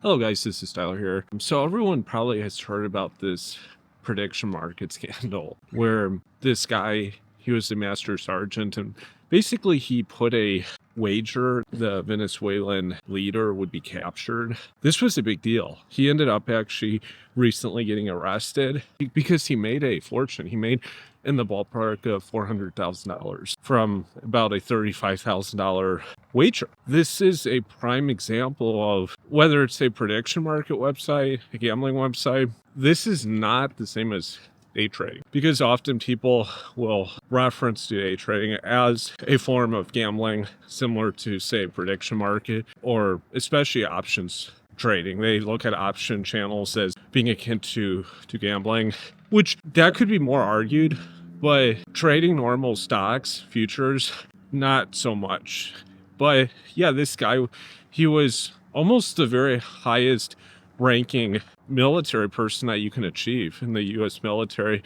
Hello guys, this is Tyler here. So everyone probably has heard about this prediction market scandal where this guy, he was a master sergeant, and basically he put a wager the Venezuelan leader would be captured. This was a big deal. He ended up actually recently getting arrested because he made a fortune. He made in the ballpark of $400,000 from about a $35,000 wager. This is a prime example of whether it's a prediction market website, a gambling website. This is not the same as day trading, because often people will reference to day trading as a form of gambling similar to, say, a prediction market or especially options trading. They look at option channels as being akin to gambling, which that could be more argued, but trading normal stocks, futures, not so much. But yeah, this guy, he was almost the very highest ranking military person that you can achieve in the U.S. military.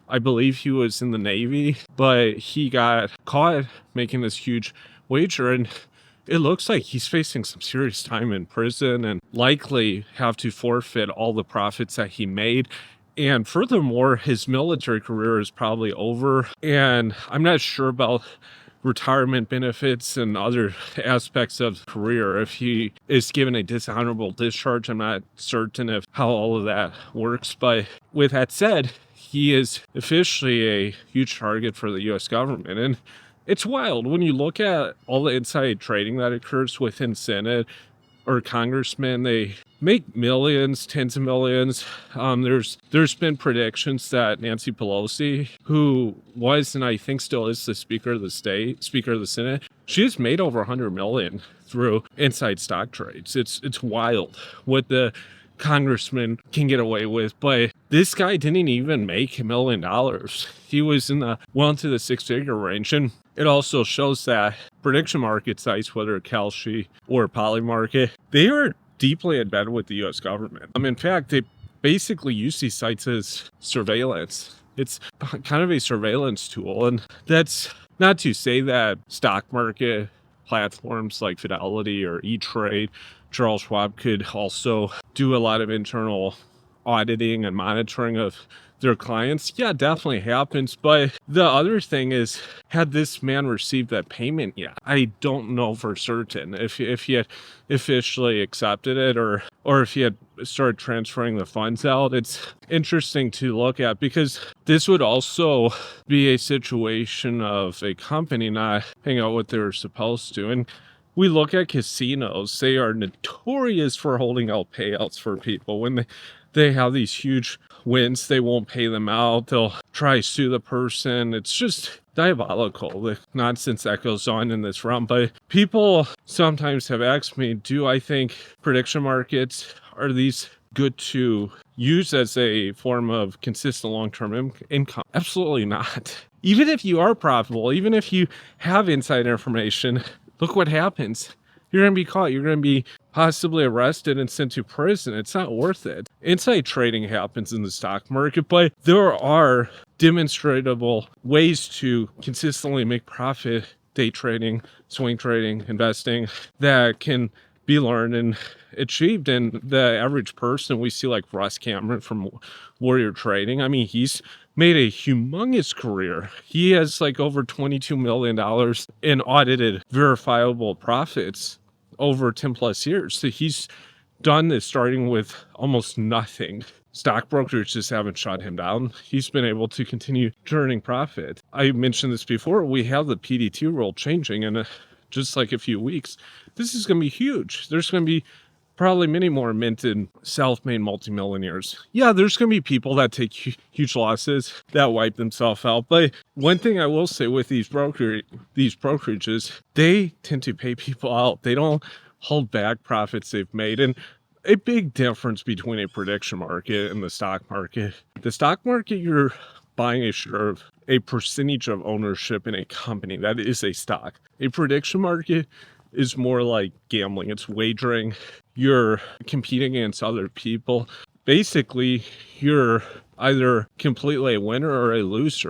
I believe he was in the Navy, but he got caught making this huge wager, and it looks like he's facing some serious time in prison and likely have to forfeit all the profits that he made. And furthermore, his military career is probably over, and I'm not sure about retirement benefits and other aspects of the career. If he is given a dishonorable discharge, I'm not certain of how all of that works. But with that said, he is officially a huge target for the U.S. government. And it's wild when you look at all the inside trading that occurs within Senate or congressmen. They make millions, tens of millions. There's been predictions that Nancy Pelosi, who was and I think still is the Speaker of the Senate, she's made over 100 million through inside stock trades. It's wild what the congressman can get away with, but this guy didn't even make $1 million. He was into the six-figure range, and it also shows that prediction market sites, whether Kalshi or Polymarket, they are deeply embedded with the U.S. government. In fact, they basically use these sites as surveillance. It's kind of a surveillance tool, and that's not to say that stock market platforms like Fidelity or E-Trade, Charles Schwab could also do a lot of internal auditing and monitoring of their clients. Yeah, definitely happens. But the other thing is, had this man received that payment yet? I don't know for certain if he had officially accepted it or if he had started transferring the funds out. It's interesting to look at because this would also be a situation of a company not paying out what they were supposed to. And we look at casinos, they are notorious for holding out payouts for people. When they have these huge wins, they won't pay them out. They'll try to sue the person. It's just diabolical, the nonsense that goes on in this realm. But people sometimes have asked me, do I think prediction markets, are these good to use as a form of consistent long-term income? Absolutely not. Even if you are profitable, even if you have inside information, look what happens. You're going to be caught. You're going to be possibly arrested and sent to prison. It's not worth it. Inside trading happens in the stock market, but there are demonstrable ways to consistently make profit day trading, swing trading, investing that can be learned and achieved. And the average person, we see like Russ Cameron from Warrior Trading. He's made a humongous career. He has like over $22 million in audited verifiable profits over 10 plus years. So he's done this starting with almost nothing. Stockbrokers just haven't shut him down. He's been able to continue turning profit. I mentioned this before. We have the PDT rule changing in just like a few weeks. This is going to be huge. There's going to be probably many more minted self-made multimillionaires. Yeah, there's going to be people that take huge losses that wipe themselves out. But one thing I will say with these brokerages, they tend to pay people out. They don't hold back profits they've made. And a big difference between a prediction market and the stock market. The stock market, you're buying a share of a percentage of ownership in a company. That is a stock. A prediction market is more like gambling. It's wagering. You're competing against other people. Basically, you're either completely a winner or a loser.